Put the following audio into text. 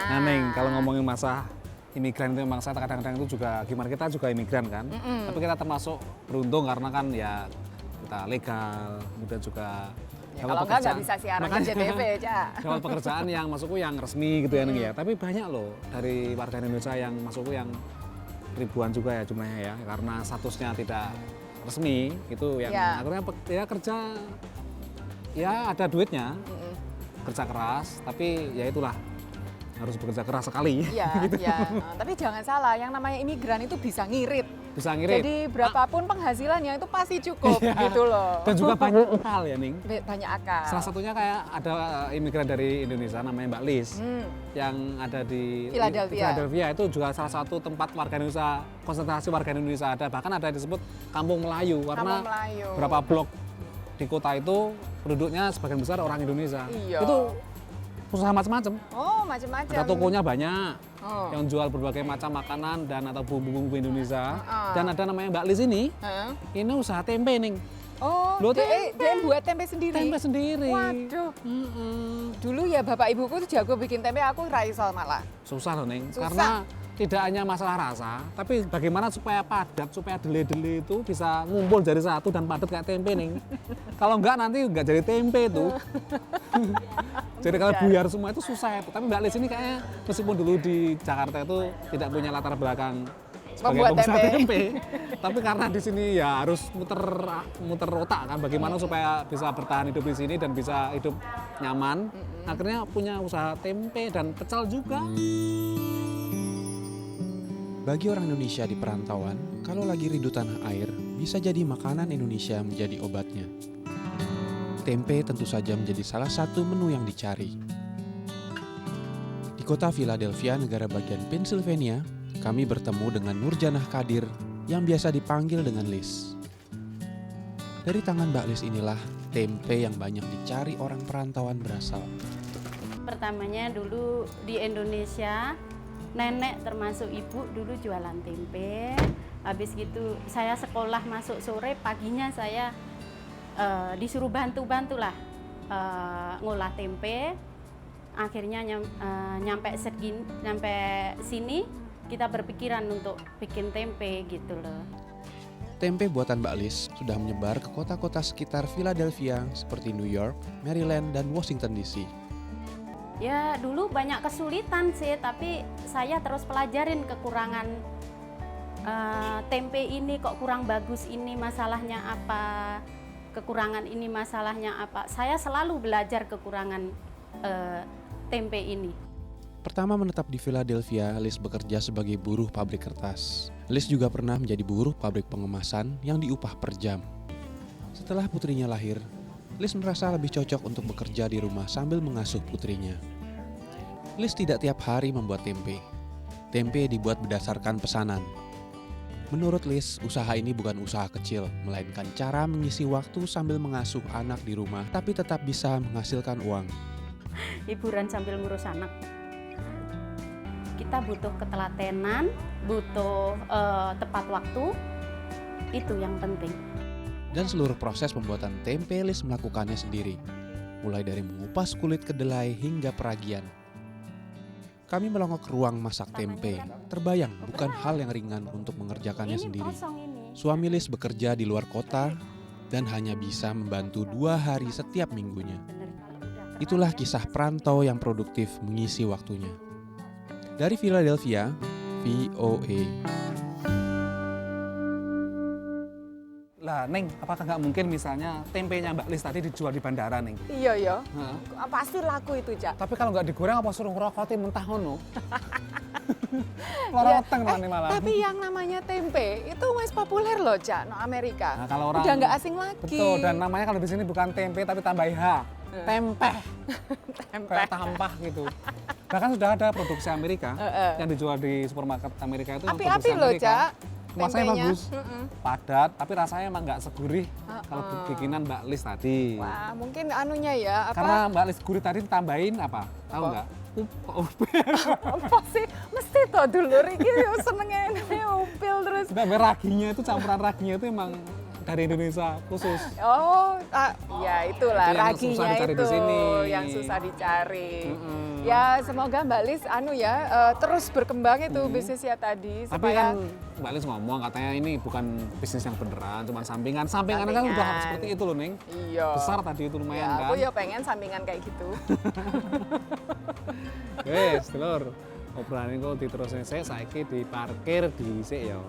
Nah, Neng, kalau ngomongin masa imigran itu memang saya kadang-kadang itu juga gimana, kita juga imigran kan. Tapi kita termasuk beruntung karena kan ya kita legal, kemudian juga Ya, kalau nggak bisa siaran ke JTV, Cak. dapat pekerjaan yang masukku yang resmi gitu ya Neng ya. Tapi banyak loh dari warga Indonesia yang masukku yang ribuan juga ya jumlahnya ya, karena statusnya tidak resmi itu yang akhirnya ya kerja ya ada duitnya, kerja keras, tapi ya itulah harus bekerja keras sekali. Iya, gitu. iya. Tapi jangan salah, yang namanya imigran itu bisa ngirit. Bisa ngirit. Jadi berapapun penghasilannya itu pasti cukup gitu loh. Dan juga banyak hal ya Ning. Banyak akal. Salah satunya kayak ada imigran dari Indonesia namanya Mbak Lis yang ada di Philadelphia. Itu juga salah satu tempat warga Indonesia, konsentrasi warga Indonesia ada. Bahkan ada disebut Kampung Melayu karena beberapa blok di kota itu penduduknya sebagian besar orang Indonesia. Iya. Itu usaha macam-macam. Oh, macam-macam. Ada tokonya banyak yang jual berbagai macam makanan dan atau bumbu-bumbu Indonesia. Dan ada namanya Mbak Lis ini usaha tempe Ning. Oh, dia buat tempe sendiri? Tempe sendiri. Waduh. Dulu ya bapak ibuku tuh jago bikin tempe, aku raisal malah. Susah loh Neng, Susah. karena tidak hanya masalah rasa, tapi bagaimana supaya padat, supaya dele-dele itu bisa ngumpul jadi satu dan padat kayak tempe Neng. Kalau enggak nanti enggak jadi tempe itu. Jadi kalau buyar semua itu susah itu. Tapi Mbak Lis ini kayaknya meskipun dulu di Jakarta itu tidak punya latar belakang sebagai pengusaha tempe. Tapi karena di sini ya harus muter otak kan bagaimana supaya bisa bertahan hidup di sini dan bisa hidup nyaman. Akhirnya punya usaha tempe dan pecel juga. Bagi orang Indonesia di perantauan, kalau lagi rindu tanah air, bisa jadi makanan Indonesia menjadi obatnya. Tempe tentu saja menjadi salah satu menu yang dicari. Di kota Philadelphia, negara bagian Pennsylvania, kami bertemu dengan Nurjanah Kadir yang biasa dipanggil dengan Lis. Dari tangan Mbak Lis inilah tempe yang banyak dicari orang perantauan berasal. Pertamanya dulu di Indonesia, nenek termasuk ibu dulu jualan tempe. Habis gitu saya sekolah masuk sore, paginya saya disuruh bantu-bantulah ngolah tempe. Akhirnya nyampe sini kita berpikiran untuk bikin tempe gitu loh. Tempe buatan Mbak Lis sudah menyebar ke kota-kota sekitar Philadelphia seperti New York, Maryland, dan Washington DC. Ya dulu banyak kesulitan sih, tapi saya terus pelajarin kekurangan tempe ini kok kurang bagus, ini masalahnya apa, kekurangan ini masalahnya apa. Saya selalu belajar kekurangan tempe ini. Pertama menetap di Philadelphia, Lis bekerja sebagai buruh pabrik kertas. Lis juga pernah menjadi buruh pabrik pengemasan yang diupah per jam. Setelah putrinya lahir, Lis merasa lebih cocok untuk bekerja di rumah sambil mengasuh putrinya. Lis tidak tiap hari membuat tempe. Tempe dibuat berdasarkan pesanan. Menurut Lis, usaha ini bukan usaha kecil, melainkan cara mengisi waktu sambil mengasuh anak di rumah, tapi tetap bisa menghasilkan uang. Hiburan sambil ngurus anak. Kita butuh ketelatenan, butuh tepat waktu, itu yang penting. Dan seluruh proses pembuatan tempe Lis melakukannya sendiri, mulai dari mengupas kulit kedelai hingga peragian. Kami melongok ke ruang masak tempe. Terbayang bukan hal yang ringan untuk mengerjakannya sendiri. Suami Lis bekerja di luar kota dan hanya bisa membantu 2 hari setiap minggunya. Itulah kisah perantau yang produktif mengisi waktunya. Dari Philadelphia, VOA. Lah Neng, apakah nggak mungkin misalnya tempenya Mbak Lis tadi dijual di bandara Neng? Iya. Pasti laku itu, Cak. Tapi kalau nggak digoreng apa suruh ngerokoti mentah ngono? Loroteng malah. Tapi yang namanya tempe itu masih populer loh, Cak, no Amerika. Nah, kalau orang udah nggak asing lagi. Betul, dan namanya kalau di sini bukan tempe tapi tambah H. Tempe. Kayak tampah gitu. Bahkan sudah ada produksi Amerika yang dijual di supermarket Amerika itu. Api-api loh, Cak. Kemasannya bagus, padat, tapi rasanya emang nggak segurih kalau bikinan Mbak Lis tadi. Wah, mungkin anunya ya, apa? Karena Mbak Lis gurih tadi ditambahin apa? Tahu nggak? Apa sih? Mesti toh dulur iki senengnya upil terus. Raginya itu campuran raginya itu emang dari Indonesia khusus. Oh, ya itulah Itu yang susah raginya dicari di itu sini. yang susah dicari. Ya semoga Mbak Lis terus berkembang itu bisnisnya tadi Tapi supaya kan Mbak Lis ngomong katanya ini bukan bisnis yang beneran, cuma sampingan. Sampingan kan udah Sampingan. seperti itu loh, Neng. iya. Besar tadi itu lumayan Ya, kan. aku ya pengen sampingan kayak gitu. Wes, telur. Obrolan kok diterusin saya saiki diparkir dhisik ya.